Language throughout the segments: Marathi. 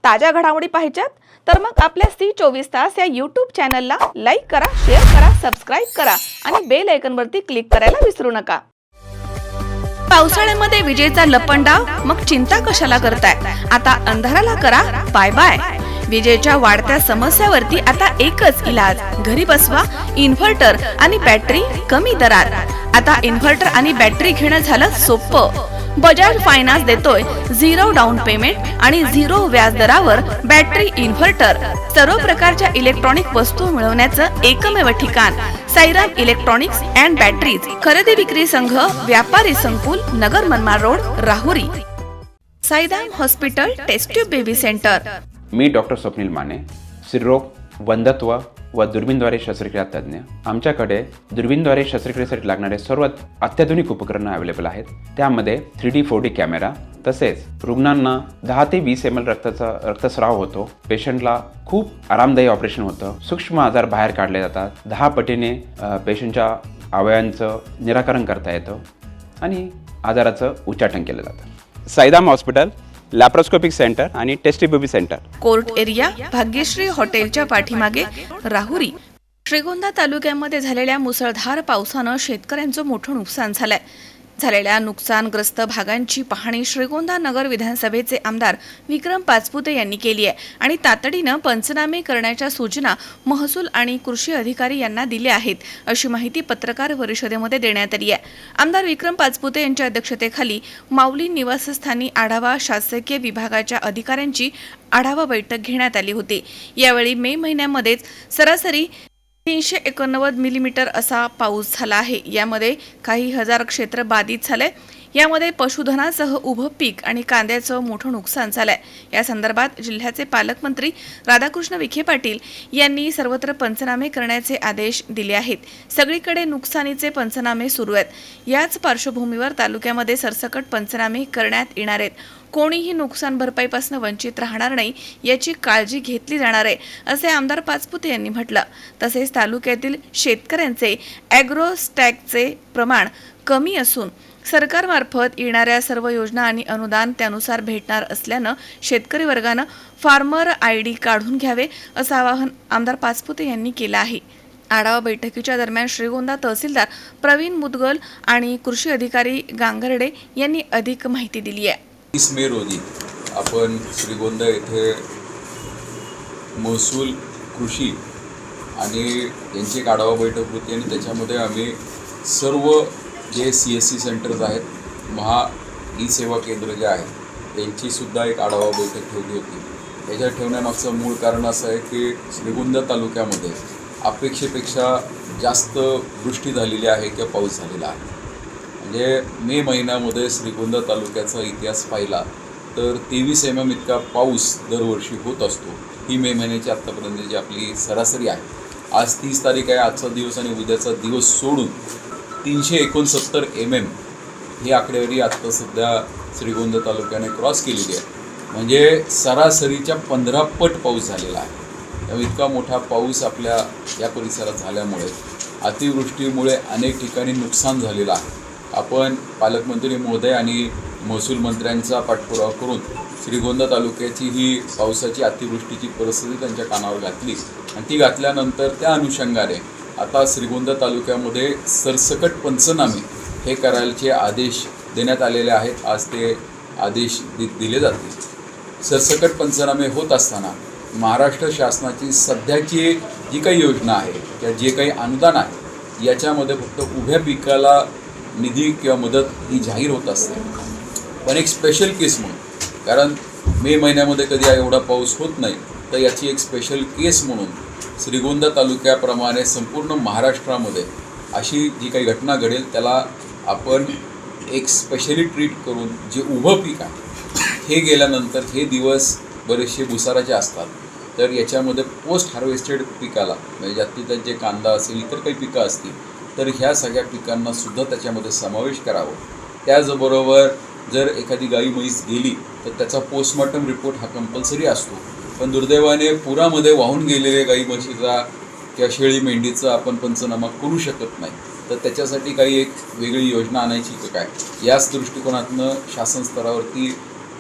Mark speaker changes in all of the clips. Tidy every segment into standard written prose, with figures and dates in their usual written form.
Speaker 1: ताज्या घडामोडी पाहिजेत तर मग आपल्या C24 या YouTube चॅनलला लाईक करा, शेअर करा, सबस्क्राइब करा आणि बेल आयकॉनवरती क्लिक करायला विसरू नका। पावसाळ्यामध्ये विजेचा लपंडाव, मग चिंता कशाला करताय? आता अंधाराला करा बाय बाय। विजेच्या वाढत्या समस्यावरती आता एकच इलाज, घरी बसवा इन्व्हर्टर आणि बॅटरी कमी दरात। आता इन्व्हर्टर आणि बॅटरी घेणं झालं सोपं। बजाज फायनान्स देतोय 0 डाऊन पेमेंट आणि 0 व्याज दरावर बॅटरी इन्व्हर्टर। सर्व प्रकारच्या इलेक्ट्रॉनिक वस्तू मिळवण्याचं एकमेव ठिकाण साईराम इलेक्ट्रॉनिक्स अँड बॅटरीज। खरेदी विक्री संघ, व्यापारी संकुल, Nagar Manmad road, Rahuri. Sairam hospital test tube baby centre.
Speaker 2: मी डॉक्टर स्वप्नील माने, स्त्रीरोग, वंध्यत्व व दुर्बीणद्वारे शस्त्रक्रिया तज्ज्ञ। आमच्याकडे दुर्बीणद्वारे शस्त्रक्रियेसाठी लागणारे सर्व अत्याधुनिक उपकरणं अवेलेबल आहेत। त्यामध्ये 3D 4D कॅमेरा, तसेच रुग्णांना 10 ते 20 ml रक्तस्राव होतो। पेशंटला खूप आरामदायी ऑपरेशन होतं। सूक्ष्म आजार बाहेर काढले जातात। 10 पटीने पेशंटच्या अवयवांचं निराकरण करता येतं आणि आजाराचं उच्चाटन केलं जातं। साईराम हॉस्पिटल, लॅप्रोस्कोपिक सेंटर आणि test baby centre,
Speaker 1: court area, Bhagyashree हॉटेलच्या पाठीमागे, राहुरी। श्रीगोंदा तालुक्यामध्ये झालेल्या मुसळधार पावसानं शेतकऱ्यांचं मोठं नुकसान झालंय। झालेल्या नुकसानग्रस्त भागांची पाहणी श्रीगोंदा नगर विधानसभेचे आमदार विक्रम पाचपुते यांनी केली आहे आणि तातडीनं पंचनामे करण्याच्या सूचना महसूल आणि कृषी अधिकारी यांना दिल्या आहेत, अशी माहिती पत्रकार परिषदेमध्ये देण्यात आली आहे। आमदार विक्रम पाचपुते यांच्या अध्यक्षतेखाली माऊली निवासस्थानी आढावा शासकीय विभागाच्या अधिकाऱ्यांची आढावा बैठक घेण्यात आली होती। यावेळी मे महिन्यामध्येच सरासरी 389 मिलीमीटर असा पाऊस झाला आहे। यामध्ये काही हजार क्षेत्र बाधित झाले। यामध्ये पशुधनासह उभं पीक आणि कांद्याचं मोठं नुकसान झालंय। या संदर्भात जिल्ह्याचे पालकमंत्री राधाकृष्ण विखे पाटील यांनी सर्वत्र पंचनामे करण्याचे आदेश दिले आहेत। सगळीकडे नुकसानीचे पंचनामे सुरू आहेत। याच पार्श्वभूमीवर तालुक्यामध्ये सरसकट पंचनामे करण्यात येणार आहेत। कोणीही नुकसान भरपाईपासून वंचित राहणार नाही याची काळजी घेतली जाणार आहे, असे आमदार पाचपुते यांनी म्हटलं। तसेच तालुक्यातील शेतकऱ्यांचे ॲग्रोस्टॅकचे प्रमाण कमी असून सरकारमार्फत येणाऱ्या सर्व योजना आणि अनुदान त्यानुसार भेटणार असल्यानं शेतकरी वर्गानं फार्मर ID काढून घ्यावे, असं आवाहन आमदार पाचपुते यांनी केलं आहे। आढावा बैठकीच्या दरम्यान श्रीगोंदा तहसीलदार प्रवीण मुदगल आणि कृषी अधिकारी गांगर्डे यांनी अधिक माहिती दिली आहे।
Speaker 3: 30 मे रोजी आपण श्रीगोंदा येथे महसूल, कृषी आणि यांची एक आढावा बैठक होती आणि त्याच्यामध्ये आम्ही सर्व जे CSC सेंटर्स आहेत, महा सेवा केंद्र जे आहेत, यांचीसुद्धा एक आढावा बैठक ठेवली होती। याच्या ठेवण्यामागचं मूळ कारण असं आहे की श्रीगोंदा तालुक्यामध्ये अपेक्षेपेक्षा जास्त वृष्टी झालेली आहे किंवा पाऊस झालेला आहे। म्हणजे मे महिन्यामध्ये श्रीगोंदा तालुक्याचा इतिहास पाहिला तर 23 mm इतका पाऊस दरवर्षी होत असतो। ही मे महिन्याची आत्तापर्यंतची आपली सरासरी आहे। आज 30 तारीख आहे। आजचा दिवस आणि उद्याचा दिवस सोडून 369 mm ही आकडेवारी आत्ता सध्या श्रीगोंदा तालुक्याने क्रॉस केलेली आहे। म्हणजे सरासरीच्या 15 पट पाऊस झालेला आहे। त्यामुळे इतका मोठा पाऊस आपल्या या परिसरात झाल्यामुळे अतिवृष्टीमुळे अनेक ठिकाणी नुकसान झालेलं आहे। आपण पालकमंत्री महोदय आणि महसूल मंत्र्यांचा पाठपुरावा करून श्रीगोंदा तालुक्याची ही पावसाची अतिवृष्टीची परिस्थिती त्यांच्या कानावर घातली आणि ती घातल्यानंतर त्या अनुषंगाने आता श्रीगोंदा तालुक्यामध्ये सरसकट पंचनामे हे करायचे आदेश देण्यात आलेले आहेत। आज ते आदेश दिले जातील। सरसकट पंचनामे होत असताना महाराष्ट्र शासनाची सध्याची जी काही योजना आहे किंवा जे काही अनुदान आहे याच्यामध्ये फक्त उभ्या पिकाला निधी किंवा मदत ही जाहीर होत असते, पण एक स्पेशल केस म्हणून, कारण मे महिन्यामध्ये कधी एवढा पाऊस होत नाही, तर याची एक स्पेशल केस म्हणून श्रीगोंदा तालुक्याप्रमाणे संपूर्ण महाराष्ट्रामध्ये अशी जी काही घटना घडेल त्याला आपण एक स्पेशली ट्रीट करून जे उभं पीक आहे हे गेल्यानंतर हे दिवस बरेचसे भुसाराचे असतात, तर याच्यामध्ये पोस्ट हार्वेस्टेड पिकाला म्हणजे जास्तीत जास्त जे कांदा असेल, इतर काही पिकं असतील, तर ह्या सगळ्या पिकांनासुद्धा त्याच्यामध्ये समावेश करावं। त्याचबरोबर जर एखादी गाई म्हैस गेली तर त्याचा पोस्टमॉर्टम रिपोर्ट हा कंपल्सरी असतो, पण दुर्दैवाने पुरामध्ये वाहून गेलेले गाई म्हशीचा किंवा शेळी मेंढीचा आपण पंचनामा करू शकत नाही, तर त्याच्यासाठी काही एक वेगळी योजना आणायची का काय, याच दृष्टिकोनातनं शासन स्तरावरती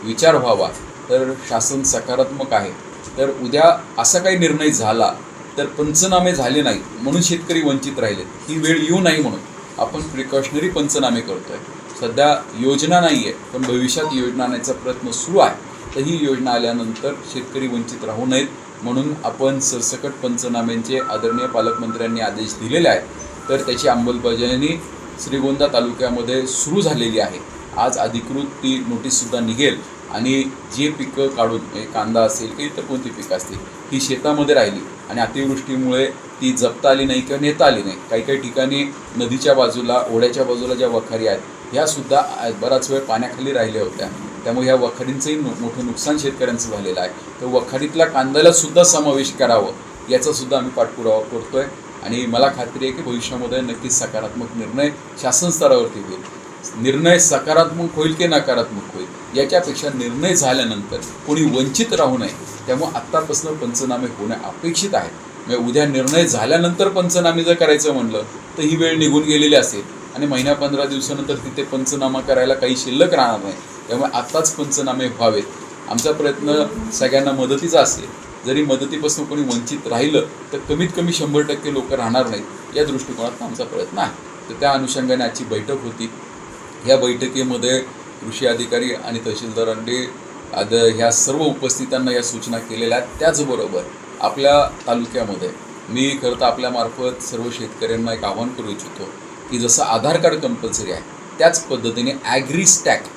Speaker 3: विचार व्हावा तर शासन सकारात्मक आहे. तर उद्या असा काही निर्णय झाला तर पंचनामे झाले नाही म्हणून शेतकरी वंचित राहिले, ही वेळ येऊ नाही म्हणून आपण प्रिकॉशनरी पंचनामे करतोय. सध्या योजना नाही आहे, पण भविष्यात योजना आणायचा प्रयत्न सुरू आहे. तर ही योजना आल्यानंतर शेतकरी वंचित राहू नयेत म्हणून आपण सरसकट पंचनाम्यांचे आदरणीय पालकमंत्र्यांनी आदेश दिलेले आहेत. तर त्याची अंमलबजावणी श्रीगोंदा तालुक्यामध्ये सुरू झालेली आहे. आज अधिकृत ती नोटीससुद्धा निघेल आणि जे पिकं काढून कांदा असेल किंवा इतर कोणती पिकं असतील ही शेतामध्ये राहिली आणि अतिवृष्टीमुळे ती जपता आली नाही किंवा नेता आली नाही. काही काही ठिकाणी नदीच्या बाजूला, ओढ्याच्या बाजूला ज्या वखारी आहेत ह्यासुद्धा बराच वेळ पाण्याखाली राहिल्या होत्या. त्यामुळे ह्या वखारींचंही मोठं नुकसान शेतकऱ्यांचं झालेलं आहे. तर वखारीतल्या कांद्यालासुद्धा समावेश करावं याचासुद्धा आम्ही पाठपुरावा करतो आहे आणि मला खात्री आहे की भविष्यामध्ये नक्कीच सकारात्मक निर्णय शासन स्तरावरती होईल. निर्णय सकारात्मक होईल की नकारात्मक होईल याच्यापेक्षा निर्णय झाल्यानंतर कोणी वंचित राहू नये. त्यामुळे आत्तापासून पंचनामे होणे अपेक्षित आहे. म्हणजे उद्या निर्णय झाल्यानंतर पंचनामे जर करायचं म्हणलं तर ही वेळ निघून गेलेली असेल आणि महिन्या 15 दिवसानंतर तिथे पंचनामा करायला काही शिल्लक राहणार नाही. त्यामुळे आत्ताच पंचनामे व्हावेत. आमचा प्रयत्न सगळ्यांना मदतीचा असेल. जरी मदतीपासून कोणी वंचित राहिलं तर कमीत कमी 100% लोक राहणार नाहीत या दृष्टिकोनातून आमचा प्रयत्न आहे. तर त्या अनुषंगाने आजची बैठक होती. या बैठकीमध्ये कृषी अधिकारी आणि तहसीलदारांनी ह्या सर्व उपस्थितांना या सूचना केलेल्या आहेत. त्याचबरोबर आपल्या तालुक्यामध्ये मी खरं तर आपल्यामार्फत सर्व शेतकऱ्यांना एक आवाहन करू इच्छितो की जसं आधार कार्ड कंपल्सरी आहे त्याच पद्धतीने ॲग्रीस्टॅग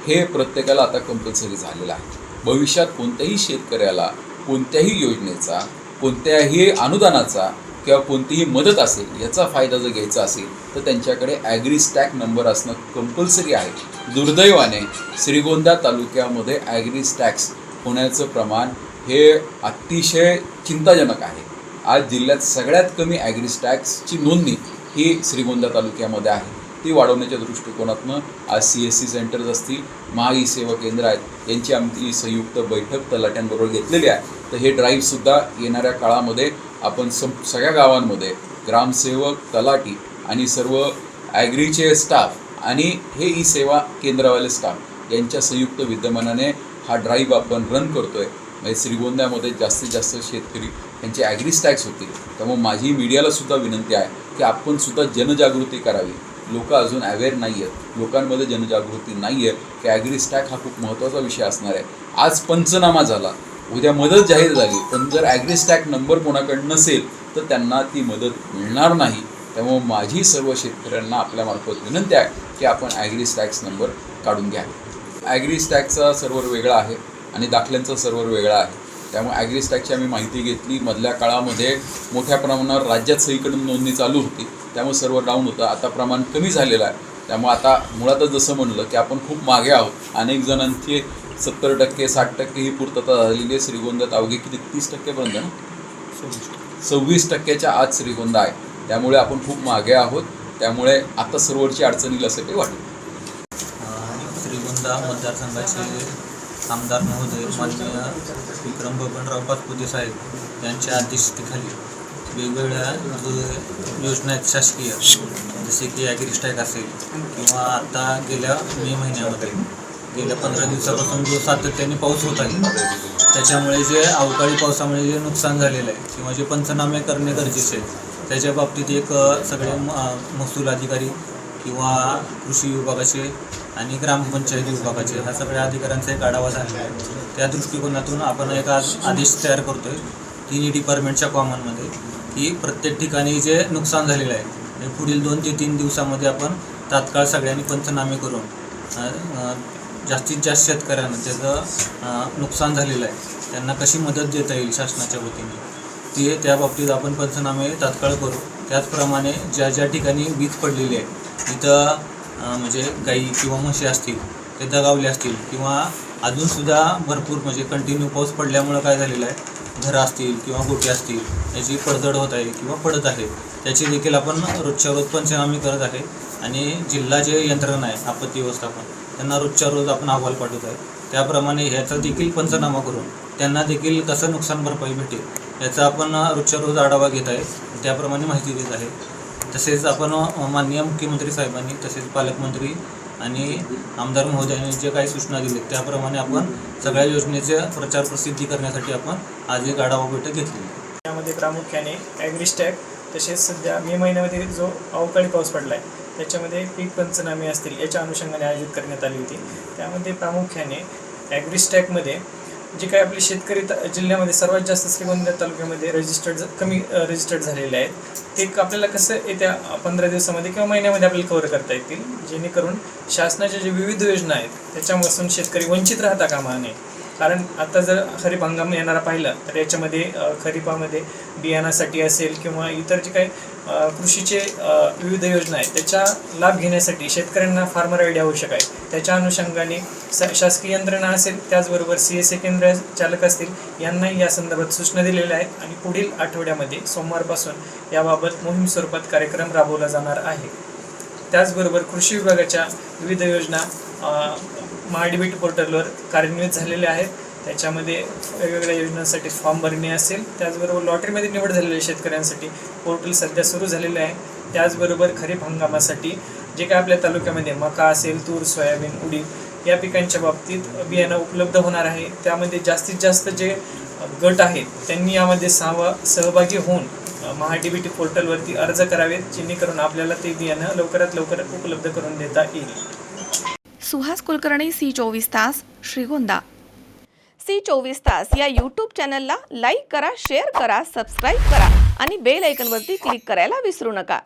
Speaker 3: हे प्रत्येकाला आता कंपल्सरी झालेलं आहे. भविष्यात कोणत्याही शेतकऱ्याला कोणत्याही योजनेचा, कोणत्याही अनुदानाचा किंवा कोणतीही मदत असेल याचा फायदा जर घ्यायचा असेल तर त्यांच्याकडे ॲग्रीस्टॅग नंबर असणं कंपल्सरी आहे. दुर्दैवाने श्रीगोंदा तालुक्यामध्ये ॲग्रीस्टॅग्स होण्याचं प्रमाण हे अतिशय चिंताजनक आहे. आज जिल्ह्यात सगळ्यात कमी ॲग्रीस्टॅग्सची नोंदणी ही श्रीगोंदा तालुक्यामध्ये आहे. ती वाढवण्याच्या दृष्टिकोनातून आज CSC सेंटर्स असतील, महा ई सेवा केंद्र आहेत यांची आमची संयुक्त बैठक तलाट्यांबरोबर घेतलेली आहे. तर हे ड्राईव्हसुद्धा येणाऱ्या काळामध्ये आपण सगळ्या गावांमध्ये ग्रामसेवक, तलाठी आणि सर्व ॲग्रीचे स्टाफ आणि हे ई सेवा केंद्रवाले स्टाफ यांच्या संयुक्त विद्यमानाने हा ड्राईव्ह आपण रन करतो आहे. म्हणजे श्रीगोंद्यामध्ये जास्तीत जास्त शेतकरी यांचे ॲग्रीस्टॅग्स होतील. त्यामुळे माझी मीडियालासुद्धा विनंती आहे की आपणसुद्धा जनजागृती करावी. लोक अजून अवेअर नाही आहेत, लोकांमध्ये जनजागृती नाही आहे की ॲग्रीस्टॅग हा खूप महत्त्वाचा विषय असणार आहे. आज पंचनामा झाला, उद्या मदत जाहीर झाली, पण जर ॲग्रीस्टॅग नंबर कोणाकडे नसेल तर त्यांना ती मदत मिळणार नाही. त्यामुळे माझी सर्व शेतकऱ्यांना आपल्यामार्फत विनंती आहे की आपण ॲग्रीस्टॅग्स नंबर काढून घ्या. ॲग्रीस्टॅगचा सर्व्हर वेगळा आहे आणि दाखल्यांचा सर्व्हर वेगळा आहे. त्यामुळे ॲग्रीस्टॅगची आम्ही माहिती घेतली. मधल्या काळामध्ये मोठ्या प्रमाणावर राज्यात सगळीकडून नोंदणी चालू होती, त्यामुळे सर्व्हर डाऊन होतं. आता प्रमाण कमी झालेलं आहे. त्यामुळे आता मुळातच जसं म्हणलं की आपण खूप मागे आहोत. अनेक जणांची 70%, 60% ही पूर्तता झालेली आहे. श्रीगोंद्यात अवघे किती 30%पर्यंत ना 26%च्या आज श्रीगोंदा आहे. त्यामुळे आपण खूप मागे आहोत. त्यामुळे आता सर्व्हरची अडचण येईल असं काही वाटतं.
Speaker 4: श्रीगोंदा मतदारसंघाचे आमदार महोदय माननीय विक्रम बबनराव पाचपुते साहेब यांच्या अध्यक्षतेखाली वेगवेगळ्या योजना आहेत शासकीय, जसे की ॲग्रीस्टॅग असेल किंवा आता गेल्या मे महिन्यामध्ये गेल्या 15 दिवसापासून जो सातत्याने पाऊस होत आहे त्याच्यामुळे जे अवकाळी पावसामुळे जे नुकसान झालेलं आहे किंवा जे पंचनामे करणे गरजेचे आहे त्याच्या बाबतीत एक सगळे महसूल अधिकारी किंवा कृषी विभागाचे आणि ग्रामपंचायत विभागाचे ह्या सगळ्या अधिकाऱ्यांचा एक आढावा झालेला आहे. त्या दृष्टिकोनातून आपण एक आदेश तयार करतो आहे 3 डिपार्टमेंटच्या कॉमनमध्ये की प्रत्येक ठिकाणी जे नुकसान झालेलं आहे पुढील 2 ते 3 दिवसामध्ये आपण तात्काळ सगळ्यांनी पंचनामे करून जास्तीत जास्त शेतकऱ्यांना त्याचं नुकसान झालेलं आहे त्यांना कशी मदत देता येईल शासनाच्या वतीने त्या बाबतीत आपण पंचनामे तात्काळ करू. त्याचप्रमाणे ज्या ज्या ठिकाणी वीज पडलेली आहे तिथं म्हणजे गाई किंवा म्हशी असतील ते दगावले असतील किंवा अजूनसुद्धा भरपूर म्हणजे कंटिन्यू पाऊस पडल्यामुळं काय झालेलं आहे घरं असतील किंवा गोटी असतील याची पडझड होत आहे किंवा पडत आहे त्याची देखील आपण रोजच्या रोज पंचनामे करत आहे. आणि जिल्हा जे यंत्रणा आहे आपत्ती व्यवस्थापन त्यांना रोजच्या रोज आपण अहवाल पाठवत आहे. त्याप्रमाणे ह्याचा देखील पंचनामा करून त्यांना देखील कसं नुकसान भरपाई भेटेल याचा आपण रोजच्या रोज आढावा घेत आहे, त्याप्रमाणे माहिती देत आहे. तसेच आपण माननीय मुख्यमंत्री साहेबांनी तसेच पालकमंत्री आणि आमदार महोदयांनी जे काही सूचना दिली त्याप्रमाणे आपण सगळ्या योजनेच्या प्रचार प्रसिद्धी करण्यासाठी आपण आज एक आढावा बैठक घेतली.
Speaker 5: यामध्ये प्रामुख्याने ॲग्रिस्टॅक तसेच सध्या मे महिन्यामध्ये जो अवकाळी पाऊस पडला आहे त्याच्यामध्ये पीक पंचनामे असतील याच्या अनुषंगाने आयोजित करण्यात आली होती. त्यामध्ये प्रामुख्याने ॲग्रिस्टॅकमध्ये जे काही आपले शेतकरी जिल्ह्यामध्ये सर्वात जास्त श्रीगोंदा तालुक्यामध्ये कमी रजिस्टर्ड झालेले आहेत ते आपल्याला कसं येत्या 15 दिवसामध्ये किंवा महिन्यामध्ये आपल्याला कव्हर करता येतील, जेणेकरून शासनाच्या जे विविध योजना आहेत त्याच्यापासून शेतकरी वंचित राहता कामा नये. कारण आता जर खरीप हंगाम येणारा पाहिला तर याच्यामध्ये खरीपामध्ये बियाणासाठी असेल किंवा इतर जे काही कृषीचे विविध योजना आहेत त्याचा लाभ घेण्यासाठी शेतकऱ्यांना फार्मर आयडी आवश्यक आहे. त्याच्या अनुषंगाने शासकीय यंत्रणा असेल त्याचबरोबर CSA केंद्र चालक असतील यांनाही या संदर्भात सूचना दिलेल्या आहेत आणि पुढील आठवड्यामध्ये सोमवारपासून याबाबत मोहीम स्वरूपात कार्यक्रम राबवला जाणार आहे. त्याचबरोबर कृषी विभागाच्या विविध योजना महाडीबीटी पोर्टलवर कार्यान्वित झालेल्या आहेत. त्याच्यामध्ये वेगवेगळ्या योजनांसाठी फॉर्म भरणे असेल, त्याचबरोबर लॉटरीमध्ये निवड झालेल्या शेतकऱ्यांसाठी पोर्टल सध्या सुरू झालेले आहे. त्याचबरोबर खरीप हंगामासाठी जे काय आपल्या तालुक्यामध्ये मका असेल, तूर, सोयाबीन, उडीद या पिकांच्या बाबतीत बियाणं उपलब्ध होणार आहे. त्यामध्ये जास्तीत जास्त जे गट आहेत त्यांनी यामध्ये सहभागी होऊन महाडीबीटी पोर्टलवरती अर्ज करावेत, जेणेकरून आपल्याला ते बियाणं लवकरात लवकर उपलब्ध करून देता येईल.
Speaker 1: सुहास कुलकर्णी, C24 तास, श्रीगोंदा. C24 तास या यूट्यूब चॅनलला लाईक करा, शेअर करा, सबस्क्राईब करा आणि बेल आयकॉनवरती क्लिक करायला विसरू नका.